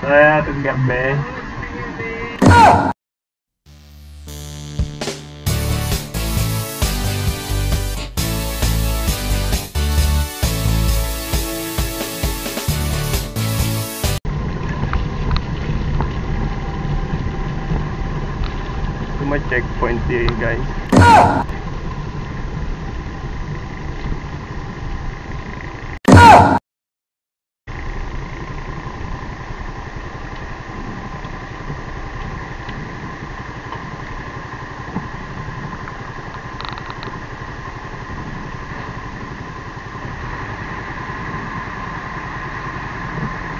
Kaya gabi. May checkpoint here guys.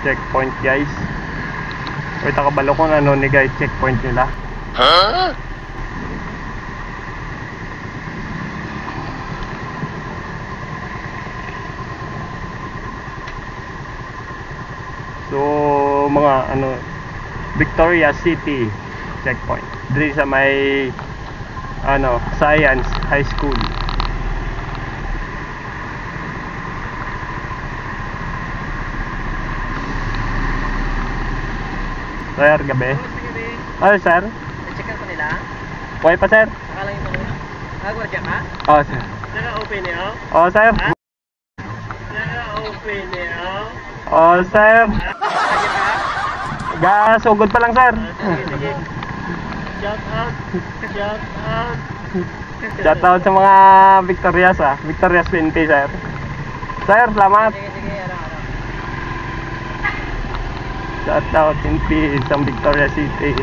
Checkpoint guys. Wait, nakabalo ko na ni guys checkpoint nila. Huh? So mga Victoria City checkpoint. Dito sa may Science High School. Sir, gabi. Ano sir? Check-in pa nila? Okay pa sir? Saka lang yung nagwardya ka? Oo sir. Naka-open niyo? Oo sir. Naka-open niyo? Oo sir. Gasugod pa lang sir. Sige. Shout out. Shout out. Shout out sa mga Victorias Victorias 20 sir. Sir, salamat. Sige. Shout out in peace sa Victoria City.